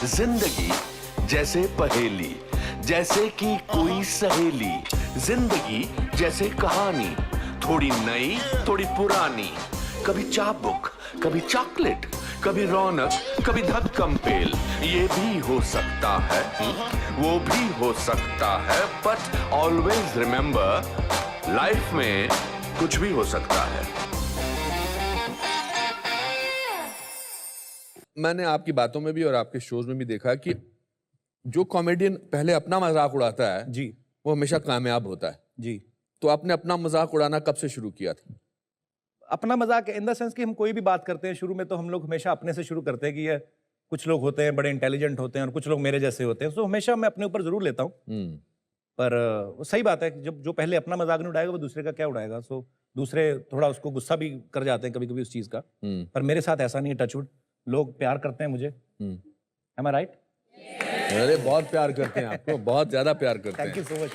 जिंदगी जैसे पहेली, जैसे कि कोई सहेली। जिंदगी जैसे कहानी, थोड़ी नई थोड़ी पुरानी। कभी चाबुक, कभी चॉकलेट, कभी रौनक, कभी धक्कम पेल। ये भी हो सकता है, वो भी हो सकता है, बट ऑलवेज रिमेंबर, लाइफ में कुछ भी हो सकता है। मैंने आपकी बातों में भी और आपके शोज में भी देखा कि जो कॉमेडियन पहले अपना मजाक उड़ाता है जी वो हमेशा कामयाब होता है। जी। तो आपने अपना मजाक उड़ाना कब से शुरू किया था? अपना मजाक इन द सेंस कि हम कोई भी बात करते हैं शुरू में तो हम लोग हमेशा अपने से शुरू करते हैं कि ये कुछ लोग होते हैं बड़े इंटेलिजेंट होते हैं और कुछ लोग मेरे जैसे होते हैं, तो हमेशा मैं अपने ऊपर जरूर लेता हूँ। पर वो सही बात है कि जब जो पहले अपना मजाक नहीं उड़ाएगा वो दूसरे का क्या उड़ाएगा। सो दूसरे थोड़ा उसको गुस्सा भी कर जाते हैं कभी कभी उस चीज का, पर मेरे साथ ऐसा नहीं है। टचवुड, लोग प्यार करते हैं मुझे। एम आई राइट? अरे बहुत प्यार करते हैं आपको, बहुत ज्यादा प्यार करते थैंक हैं। You so much.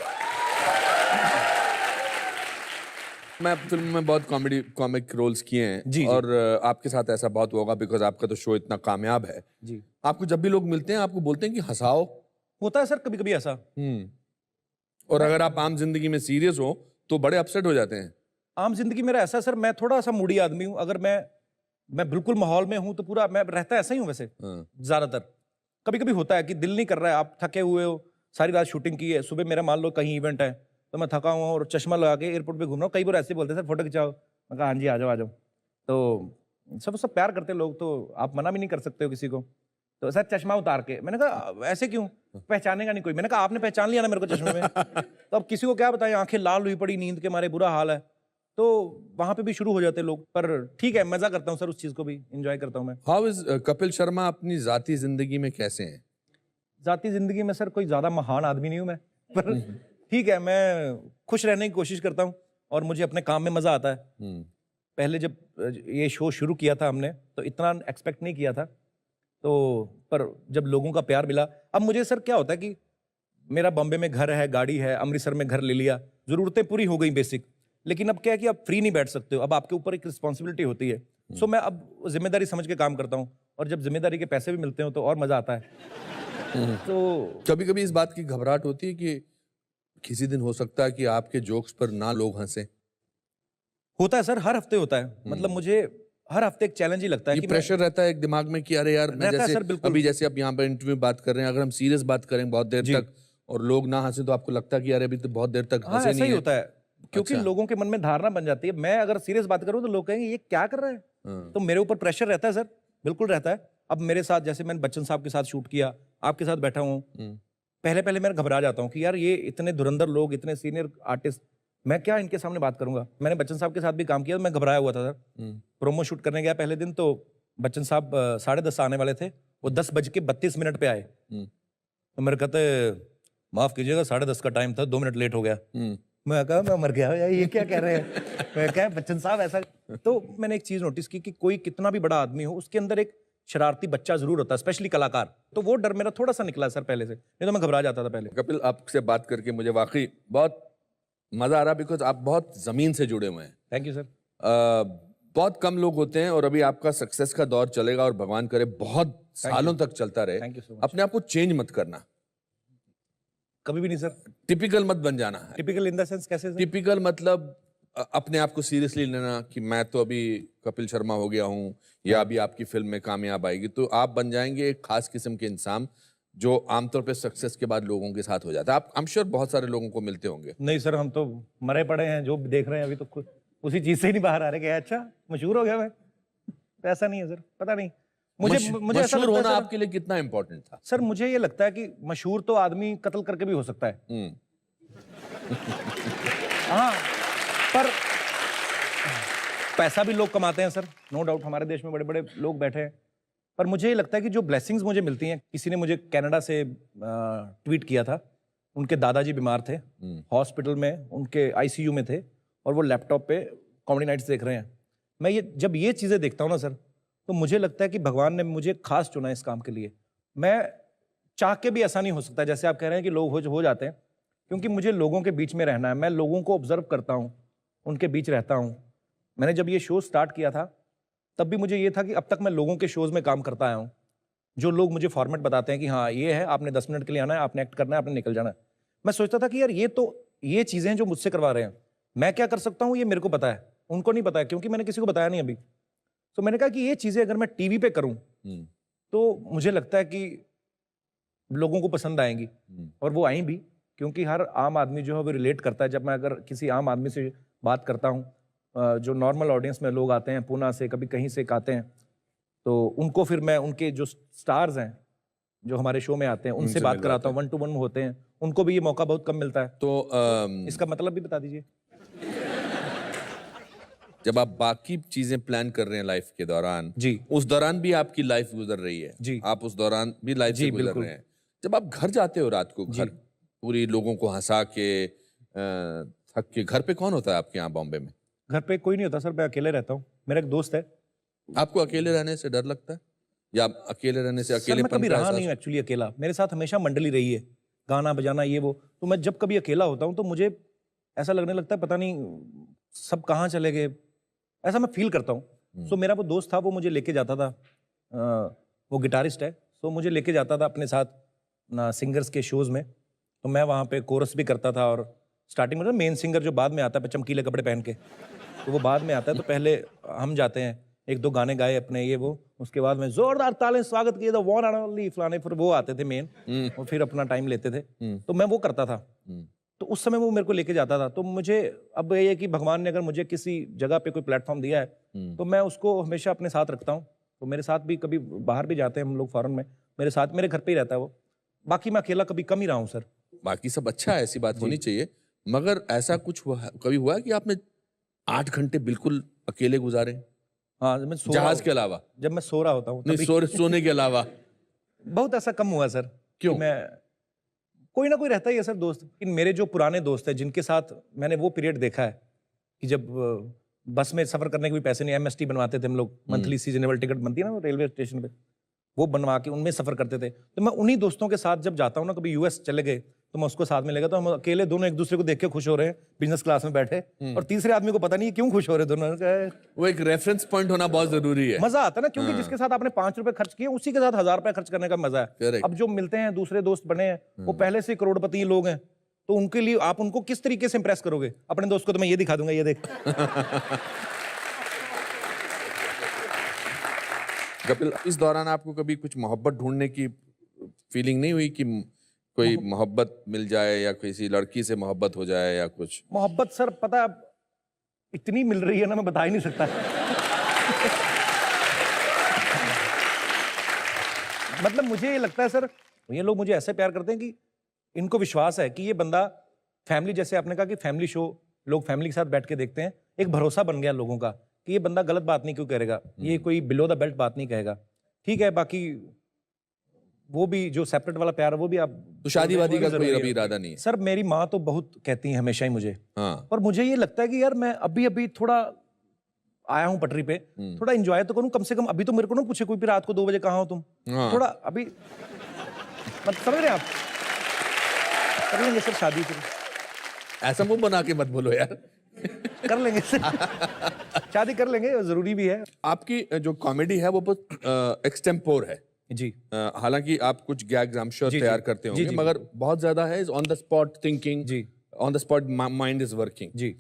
मैं फिल्म में बहुत कॉमिक रोल्स किए हैं जी। और आपके साथ ऐसा बहुत होगा बिकॉज आपका तो शो इतना कामयाब है। जी आपको जब भी लोग मिलते हैं आपको बोलते हैं कि हंसाओ। होता है सर कभी कभी ऐसा। और अगर आप आम जिंदगी में सीरियस हो तो बड़े अपसेट हो जाते हैं। आम जिंदगी मेरा ऐसा सर, मैं थोड़ा सा मूडी आदमी हूँ। अगर मैं बिल्कुल माहौल में हूँ तो पूरा मैं रहता ऐसा ही हूँ वैसे ज्यादातर। कभी कभी होता है कि दिल नहीं कर रहा है, आप थके हुए हो, सारी रात शूटिंग की है, सुबह मेरा मान लो कहीं इवेंट है तो मैं थका हुआ हूँ और चश्मा लगा के एयरपोर्ट पे घूम रहा हूँ। कई बार ऐसे बोलते हैं सर फोटो खिंचाओ, मैं कहा हाँ जी आ जाओ आ जाओ। तो सब प्यार करते हैं लोग, तो आप मना भी नहीं कर सकते हो किसी को। तो सर चश्मा उतार के, मैंने कहा ऐसे क्यों, पहचानेगा नहीं कोई। मैंने कहा आपने पहचान लिया ना मेरे को चश्मे में, तो अब किसी को क्या बताएं, आंखें लाल हुई पड़ी, नींद के मारे बुरा हाल है। तो वहां पे भी शुरू हो जाते हैं लोग, पर ठीक है, मजा करता हूँ सर, उस चीज को भी एंजॉय करता हूँ मैं। हाउ इज कपिल शर्मा अपनी जाती जिंदगी में कैसे हैं? जाती जिंदगी में सर कोई ज्यादा महान आदमी नहीं हूं मैं, पर ठीक है, मैं खुश रहने की कोशिश करता हूँ और मुझे अपने काम में मजा आता है। पहले जब ये शो शुरू किया था हमने तो इतना एक्सपेक्ट नहीं किया था, तो पर जब लोगों का प्यार मिला, अब मुझे सर क्या होता है कि मेरा बॉम्बे में घर है, गाड़ी है, अमृतसर में घर ले लिया, जरूरतें पूरी हो गई बेसिक। लेकिन अब क्या है कि आप फ्री नहीं बैठ सकते हो, अब आपके ऊपर एक रिस्पॉन्सिबिलिटी होती है। सो मैं अब जिम्मेदारी समझ के काम करता हूँ, और जब जिम्मेदारी के पैसे भी मिलते हो तो और मजा आता है। तो कभी कभी इस बात की घबराहट होती है कि किसी दिन हो सकता है कि आपके जोक्स पर ना लोग हंसे। होता है सर, हर हफ्ते होता है। मतलब मुझे हर हफ्ते एक चैलेंज ही लगता है ये कि प्रेशर रहता है एक दिमाग में कि अरे यार मैं रहता है जैसे सर, बिल्कुल। अभी जैसे आप यहाँ पर इंटरव्यू में बात कर रहे हैं, अगर हम सीरियस बात करें बहुत देर जी। तक और लोग ना हंसे तो आपको लगता है कि अरे अभी तो बहुत देर तक हाँ हंसे ऐसा नहीं ही है। होता है, क्योंकि अच्छा। लोगों के मन में धारणा बन जाती है। मैं अगर सीरियस बात करूँ तो लोग कहेंगे ये क्या कर रहा है, तो मेरे ऊपर प्रेशर रहता है सर, बिल्कुल रहता है। अब मेरे साथ जैसे मैंने बच्चन साहब के साथ शूट किया, आपके साथ बैठा हूँ, पहले पहले मैं घबरा जाता हूँ कि यार ये इतने धुरंधर लोग, इतने सीनियर आर्टिस्ट, मैं क्या इनके सामने बात करूंगा। मैंने बच्चन साहब के साथ भी काम किया, मैं घबराया हुआ था सर। प्रोमो शूट करने गया पहले दिन, तो बच्चन साहब 10:30 आने वाले थे, वो 10:32 पे आए। तो मेरे कहते माफ कीजिएगा 10:30 का टाइम था, 2 मिनट लेट हो गया। मैं कहा मैं मर गया यार, ये क्या कह रहे हैं। मैं कहा बच्चन साहब ऐसा। तो मैंने एक चीज नोटिस की कि कोई कितना भी बड़ा आदमी हो, उसके अंदर एक शरारती बच्चा जरूर होता है, स्पेशली कलाकार। तो वो डर मेरा थोड़ा सा निकला सर पहले से, नहीं तो मैं घबरा जाता था पहले। कपिल, आपसे बात करके मुझे वाकई बहुत मजा आ रहा बिकॉज आप बहुत जमीन से जुड़े हुए हैं। Thank you sir. बहुत कम लोग होते हैं और अभी आपका सक्सेस का दौर चलेगा और भगवान करे बहुत सालों तक चलता रहे। Thank you so much. अपने आप को चेंज मत करना, कभी भी नहीं सर। टिपिकल मत बन जाना है। टिपिकल इन द सेंस कैसे सर? टिपिकल मतलब अपने आप को सीरियसली लेना कि मैं तो अभी कपिल शर्मा हो गया हूँ या अभी आपकी फिल्म में कामयाब आएगी तो आप बन जाएंगे एक खास किस्म के इंसान जो आमतौर पे सक्सेस के बाद लोगों के साथ हो जाता है। आप आई एम श्योर बहुत सारे लोगों को मिलते होंगे। नहीं सर, हम तो मरे पड़े हैं, जो देख रहे हैं अभी तो खुद उसी चीज से ही नहीं बाहर आ रहे कि अच्छा मशहूर हो गया मैं। तो ऐसा नहीं है सर, पता नहीं मुझे ऐसा मशहूर लगता है होना सर, आपके लिए कितना इंपॉर्टेंट था? सर मुझे ये लगता है कि मशहूर तो आदमी कत्ल करके भी हो सकता है। हाँ, पर पैसा भी लोग कमाते हैं सर, नो डाउट। हमारे देश में बड़े बड़े लोग बैठे हैं, पर मुझे ये लगता है कि जो ब्लेसिंग्स मुझे मिलती हैं, किसी ने मुझे कनाडा से ट्वीट किया था, उनके दादाजी बीमार थे, हॉस्पिटल में उनके आईसीयू में थे, और वो लैपटॉप पे कॉमेडी नाइट्स देख रहे हैं। मैं जब ये चीज़ें देखता हूँ ना सर, तो मुझे लगता है कि भगवान ने मुझे खास चुना है इस काम के लिए। मैं चाह के भी ऐसा नहीं हो सकता जैसे आप कह रहे हैं कि लोग हो जाते हैं, क्योंकि मुझे लोगों के बीच में रहना है। मैं लोगों को ऑब्जर्व करता हूँ, उनके बीच रहता हूँ। मैंने जब ये शो स्टार्ट किया था तब भी मुझे ये था कि अब तक मैं लोगों के शोज में काम करता आया हूँ, जो लोग मुझे फॉर्मेट बताते हैं कि हाँ ये है, आपने 10 मिनट के लिए आना है, आपने एक्ट करना है, आपने निकल जाना है। मैं सोचता था कि यार ये चीजें जो मुझसे करवा रहे हैं, मैं क्या कर सकता हूँ ये मेरे को पता है, उनको नहीं पता है, क्योंकि मैंने किसी को बताया नहीं अभी। तो मैंने कहा कि ये चीजें अगर मैं टीवी पे करूँ तो मुझे लगता है कि लोगों को पसंद आएंगी, और वो आई भी, क्योंकि हर आम आदमी जो है वो रिलेट करता है। जब मैं अगर किसी आम आदमी से बात करता हूँ, जो नॉर्मल ऑडियंस में लोग आते हैं, पूना से, कभी कहीं से आते हैं, तो उनको फिर मैं उनके जो स्टार्स हैं जो हमारे शो में आते हैं उनसे बात कराता हूँ, 1-to-1 होते हैं, उनको भी ये मौका बहुत कम मिलता है। तो इसका मतलब भी बता दीजिए। जब आप बाकी चीजें प्लान कर रहे हैं लाइफ के दौरान, जी, उस दौरान भी आपकी लाइफ गुजर रही है, जी, आप उस दौरान भी लाइफ से गुजर रहे हैं। जब आप घर जाते हो रात को, घर पूरी लोगों को हंसा के थक के, घर पे कौन होता है आपके यहाँ बॉम्बे में? घर पे कोई नहीं होता सर, मैं अकेले रहता हूँ। मेरा एक दोस्त है। आपको अकेले रहने से डर लगता है, या अकेले रहने से सर मैं अकेलेपन कभी का रहा एहसास? नहीं हूँ एक्चुअली अकेला, मेरे साथ हमेशा मंडली रही है, गाना बजाना ये वो। तो मैं जब कभी अकेला होता हूँ तो मुझे ऐसा लगने लगता है पता नहीं सब कहाँ चले गए, ऐसा मैं फील करता हूँ। सो मेरा वो दोस्त था, वो मुझे लेके जाता था, वो गिटारिस्ट है, सो मुझे लेके जाता था अपने साथ ना सिंगर्स के शोज में। तो मैं वहाँ पे कोरस भी करता था, और स्टार्टिंग में मेन सिंगर जो बाद में आता है चमकीले कपड़े पहन के, तो वो बाद में आता है। तो पहले हम जाते हैं, 1-2 गाने गाए अपने ये वो, उसके बाद में जोरदार ताले स्वागत किए, द वन एंड ओनली फलाने, फिर वो आते थे मेन, और फिर अपना टाइम लेते थे। तो मैं वो करता था। तो उस समय वो मेरे को लेके जाता था। तो मुझे अब ये है कि भगवान ने अगर मुझे किसी जगह पे कोई प्लेटफॉर्म दिया है तो मैं उसको हमेशा अपने साथ रखता हूँ। तो मेरे साथ भी, कभी बाहर भी जाते हैं हम लोग फॉरेन में, मेरे साथ मेरे घर पे ही रहता है वो। बाकी मैं अकेला कभी कम ही रहा हूँ सर। बाकी सब अच्छा है, ऐसी बात होनी चाहिए, मगर ऐसा कुछ कभी हुआ है कि आपने 8 घंटे बिल्कुल अकेले गुजारे? हाँ, मैं सो जहाज के अलावा? जब मैं सो रहा होता हूँ नहीं, सोने के अलावा? बहुत ऐसा कम हुआ सर। क्यों? मैं कोई ना कोई रहता ही है सर दोस्त। इन मेरे जो पुराने दोस्त हैं जिनके साथ मैंने वो पीरियड देखा है कि जब बस में सफर करने के भी पैसे नहीं, एमएसटी बनवाते थे हम लोग, मंथली सीजनेबल टिकट बनती है ना रेलवे स्टेशन पे, वो बनवा के उनमें सफर करते थे। तो मैं उन्हीं दोस्तों के साथ जब जाता हूँ ना, कभी यूएस चले गए तो मैं उसको साथ में लेगा, तो हम अकेले दोनों एक दूसरे को देख के खुश हो रहे हैं बिजनेस क्लास में बैठे, और तीसरे आदमी को पता नहीं है क्यों खुश हो रहे दोनों। वो एक रेफरेंस पॉइंट होना बहुत जरूरी है। मजा आता है ना, क्योंकि जिसके साथ आपने 5 रुपए खर्च किए उसी के साथ 1000 रुपए खर्च करने का मजा है। Correct. अब जो मिलते हैं दूसरे दोस्त बने हैं, वो पहले से करोड़पति लोग हैं, तो उनके लिए आप उनको किस तरीके से इंप्रेस करोगे? अपने दोस्त को तो मैं ये दिखा दूंगा, ये देख। कपिल, इस दौरान आपको कभी कुछ मोहब्बत ढूंढने की फीलिंग नहीं हुई कि कोई मोहब्बत मिल जाए, या किसी लड़की से मोहब्बत हो जाए, या कुछ? मोहब्बत सर पता है अब इतनी मिल रही है ना, मैं बता ही नहीं सकता। मतलब मुझे ये लगता है सर, ये लोग मुझे ऐसे प्यार करते हैं कि इनको विश्वास है कि ये बंदा फैमिली, जैसे आपने कहा कि फैमिली शो लोग फैमिली के साथ बैठ के देखते हैं, एक भरोसा बन गया लोगों का कि ये बंदा गलत बात नहीं क्यों करेगा, ये कोई बिलो द बेल्ट बात नहीं कहेगा। ठीक है, बाकी वो भी जो सेपरेट वाला प्यार है वो भी आप, तो शादी वादी का कोई जरूरी अभी है। इरादा नहीं है? सर मेरी माँ तो बहुत कहती है हमेशा ही मुझे, हाँ। पर मुझे ये लगता है कि यार मैं अभी अभी थोड़ा आया हूँ पटरी पे, थोड़ा एंजॉय तो करूँ कम से कम। अभी तो मेरे को ना पूछे कोई भी रात को 2 बजे कहाँ हो तुम, हाँ। थोड़ा अभी मत समझ रहे हैं आप, कर लेंगे सर शादी, फिर ऐसा मुंह बना के मत बोलो यार। कर लेंगे सर, शादी कर लेंगे, जरूरी भी है। आपकी जो कॉमेडी है वो बहुत एक्सटेम्पोर है जी, हालांकि आप कुछ गैग्स आई एम श्योर जी, तैयार जी, करते जी, होंगे, जी, मगर बहुत ज्यादा है ऑन द स्पॉट थिंकिंग, जी, on the spot mind is working. जी,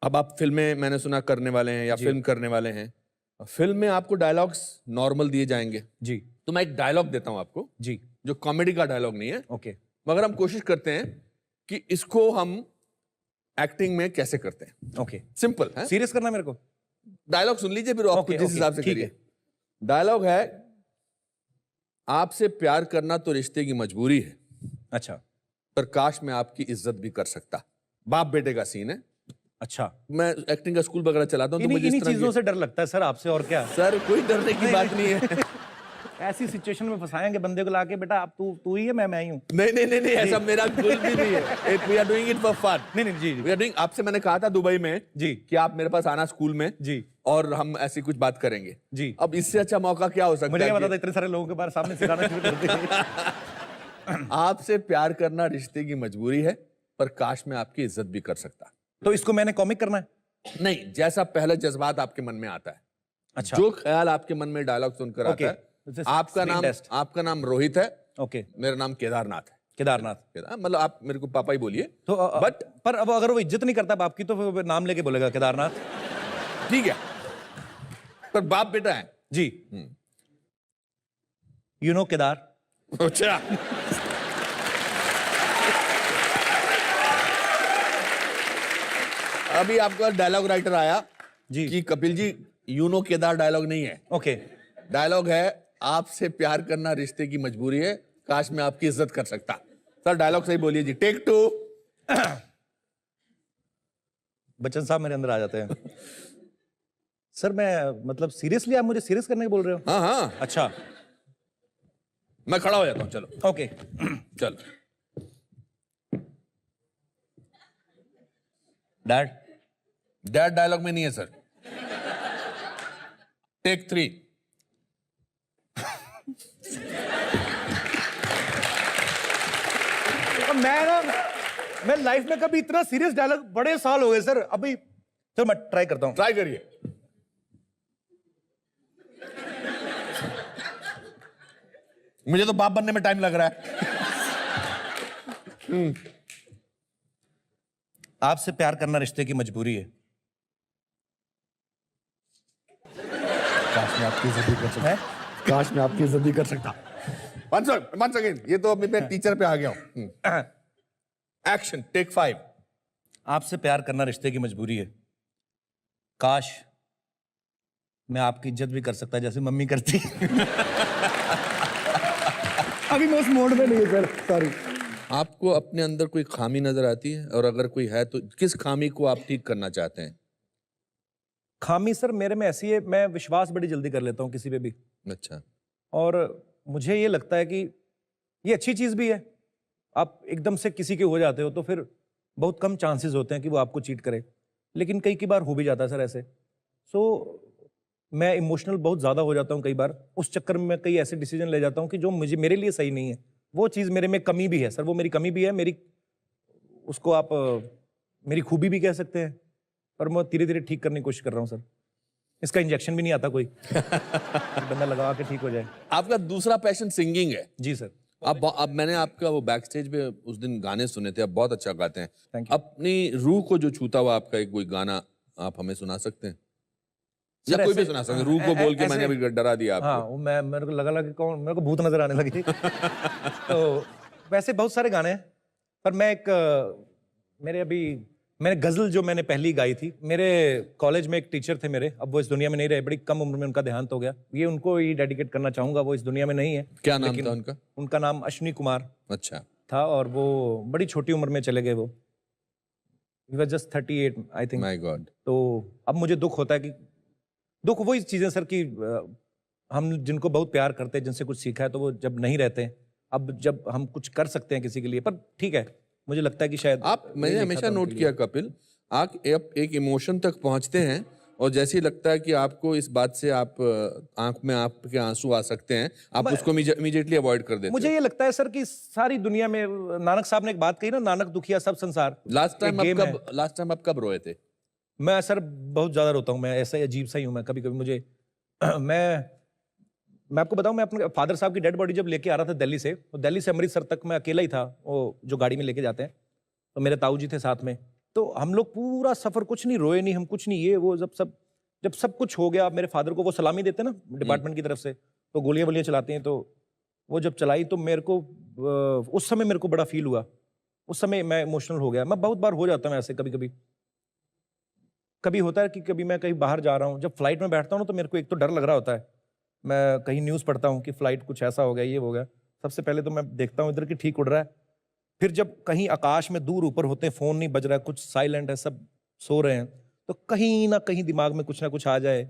अब आप फिल्में मैंने सुना करने वाले हैं, या फिल्म करने वाले हैं, फिल्म में आपको डायलॉग्स नॉर्मल दिए जाएंगे, जी, तो मैं एक डायलॉग देता हूं आपको, जी, जो कॉमेडी का डायलॉग नहीं है, ओके, मगर हम कोशिश करते हैं कि इसको हम एक्टिंग में कैसे करते हैं। ओके, सिंपल है, सीरियस करना मेरे को? डायलॉग सुन लीजिए, फिर आपको ओके, जिस ओके, हिसाब से ठीक करिए। है। डायलॉग है, आपसे प्यार करना तो रिश्ते की मजबूरी है, अच्छा, पर काश मैं आपकी इज्जत भी कर सकता। बाप बेटे का सीन है। अच्छा, मैं एक्टिंग का स्कूल वगैरह चलाता हूं, तो मुझे इस इन्हीं तरह चीजों की... से डर लगता है सर आपसे, और क्या। सर कोई डरने की बात नहीं है। ऐसी सिचुएशन में फंसाएंगे बंदे को लाके, बेटा आप तू ही है, मैं ही हूँ। नहीं नहीं नहीं नहीं, ऐसा मेरा गोल भी नहीं है। We are doing it for fun. नहीं नहीं, जी वी आर डूइंग, आपसे मैंने कहा था दुबई में जी, कि आप मेरे पास आना स्कूल में जी, और हम ऐसी कुछ बात करेंगे जी। अब इससे अच्छा मौका क्या हो सकता मुझे है क्या कि- पता था इतने सारे लोगों के बारे सामने सिखाना शुरू कर देंगे। आपसे प्यार करना रिश्ते की मजबूरी है, पर काश मैं आपकी इज्जत भी कर सकता। तो इसको मैंने कॉमिक करना है? नहीं, जैसा पहला जज्बात आपके मन में आता है, अच्छा, जो ख्याल आपके मन में डायलॉग सुनकर आता ओके। है, आपका नाम रोहित है, ओके, मेरा नाम केदारनाथ है। केदारनाथ। मतलब आप मेरे को पापा ही बोलिए। तो बट पर अब अगर वो इज्जत नहीं करता बाप की तो फिर नाम लेके बोलेगा केदारनाथ। ठीक है, पर बाप बेटा है जी। You know Kedar. अच्छा, अभी आपका डायलॉग राइटर आया जी कि कपिल जी यूनो केदार डायलॉग नहीं है, ओके, डायलॉग है आपसे प्यार करना रिश्ते की मजबूरी है, काश मैं आपकी इज्जत कर सकता। सर डायलॉग सही बोलिए जी, टेक 2। बच्चन साहब मेरे अंदर आ जाते हैं। सर मैं मतलब सीरियसली आप मुझे सीरियस करने के बोल रहे हो? हाँ हाँ, अच्छा, मैं खड़ा हो जाता हूँ, चलो। ओके। चल डैड। डैड डायलॉग में नहीं है सर, टेक 3। मैं लाइफ में कभी इतना सीरियस डायलॉग, बड़े साल हो गए सर, अभी तो मैं ट्राई करता हूँ। ट्राई करिए। मुझे तो बाप बनने में टाइम लग रहा है। आपसे प्यार करना रिश्ते की मजबूरी है। काश मैं आपकी इज्जत भी कर सकता। काश मैं आपकी इज्जत भी कर सकता। वन सेकेंड, ये तो अभी मैं टीचर पे आ गया हूं। Action, take 5। आपसे प्यार करना रिश्ते की मजबूरी है, काश मैं आपकी इज्जत भी कर सकता जैसे मम्मी करती। अभी मैं उस मोड में नहीं सर, सॉरी। आपको अपने अंदर कोई खामी नजर आती है, और अगर कोई है तो किस खामी को आप ठीक करना चाहते हैं? खामी सर मेरे में ऐसी है, मैं विश्वास बड़ी जल्दी कर लेता हूँ किसी पे भी। अच्छा। और मुझे ये लगता है कि ये अच्छी चीज़ भी है। आप एकदम से किसी के हो जाते हो तो फिर बहुत कम चांसेस होते हैं कि वो आपको चीट करे, लेकिन कई बार हो भी जाता है सर ऐसे। सो मैं इमोशनल बहुत ज़्यादा हो जाता हूँ कई बार, उस चक्कर में मैं कई ऐसे डिसीजन ले जाता हूँ कि जो मेरे लिए सही नहीं है। वो चीज़ मेरे में कमी भी है सर, वो मेरी कमी भी है, मेरी उसको आप मेरी खूबी भी कह सकते हैं, पर मैं धीरे धीरे ठीक करने की कोशिश कर रहा हूँ सर। इसका इंजेक्शन भी नहीं आता कोई, बंदा लगा के ठीक हो जाए। आपका दूसरा पैशन सिंगिंग है? जी सर। अब मैंने आपका वो बैक स्टेज पे उस दिन गाने सुने थे, आप बहुत अच्छा गाते हैं। Thank you. अपनी रूह को जो छूता हुआ आपका एक कोई गाना आप हमें सुना सकते हैं? या सर कोई भी ऐसे- सुना सकते हैं, रूह को बोल के मैंने अभी डरा दिया आपको। हाँ, वो मेरे को लगा कि कौन, मेरे को भूत नजर आने लगी। तो वैसे बहुत सारे गाने हैं, पर मैं मैंने गजल जो मैंने पहली गाई थी, मेरे कॉलेज में एक टीचर थे मेरे, अब वो इस दुनिया में नहीं रहे, बड़ी कम उम्र में उनका देहांत हो गया। ये उनको ही डेडिकेट करना चाहूंगा, वो इस दुनिया में नहीं है। क्या नाम लेकिन था उनका? उनका नाम अश्विनी कुमार अच्छा। था, और वो बड़ी छोटी उम्र में चले गए। वो he was just 38 I think. My God. तो अब मुझे दुख होता है कि दुख वही चीजें सर कि हम जिनको बहुत प्यार करते हैं, जिनसे कुछ सीखा है, तो वो जब नहीं रहते हैं, अब जब हम कुछ कर सकते हैं किसी के लिए, पर ठीक है, मुझे लगता है कि शायद मैंने लिखा हमेशा था नोट उनके किया लिए। कपिल, आप एक इमोशन तक पहुंचते हैं और जैसे ही लगता है कि आपको इस बात से आप आंख में आपके आंसू आ सकते हैं, आप उसको इमीडिएटली अवॉइड कर देते मुझे ये लगता है सर कि सारी दुनिया में, नानक साहब ने एक बात कही ना, नानक दुखिया सब संसार। लास्ट टाइम एक game आप कब रोए थे? मैं सर बहुत ज्यादा रोता हूँ, मैं ऐसा ही अजीब सा ही हूँ मैं, कभी कभी मुझे मैं आपको बताऊं, मैं अपने फादर साहब की डेड बॉडी जब लेके आ रहा था दिल्ली से, तो दिल्ली से अमृतसर तक मैं अकेला ही था, वो जो गाड़ी में लेके जाते हैं, तो मेरे ताऊ जी थे साथ में। तो हम लोग पूरा सफर कुछ नहीं रोए, नहीं हम कुछ नहीं, ये वो जब सब कुछ हो गया, मेरे फादर को वो सलामी देते ना डिपार्टमेंट की तरफ से, तो गोलियां वोलियां चलाते हैं, तो वो जब चलाई तो मेरे को उस समय मेरे को बड़ा फील हुआ, उस समय मैं इमोशनल हो गया। मैं बहुत बार हो जाता हूँ ऐसे, कभी होता है कि कभी मैं कहीं बाहर जा रहा हूँ, जब फ्लाइट में बैठता हूँ तो मेरे को एक तो डर लग रहा होता है, मैं कहीं न्यूज़ पढ़ता हूँ कि फ्लाइट कुछ ऐसा हो गया, ये हो गया, सबसे पहले तो मैं देखता हूँ इधर कि ठीक उड़ रहा है। फिर जब कहीं आकाश में दूर ऊपर होते हैं, फ़ोन नहीं बज रहा है, कुछ साइलेंट है, सब सो रहे हैं, तो कहीं ना कहीं दिमाग में कुछ ना कुछ आ जाए।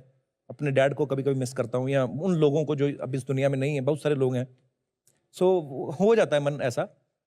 अपने डैड को कभी कभी मिस करता हूँ, या उन लोगों को जो अब इस दुनिया में नहीं है, बहुत सारे लोग हैं। सो हो जाता है मन ऐसा।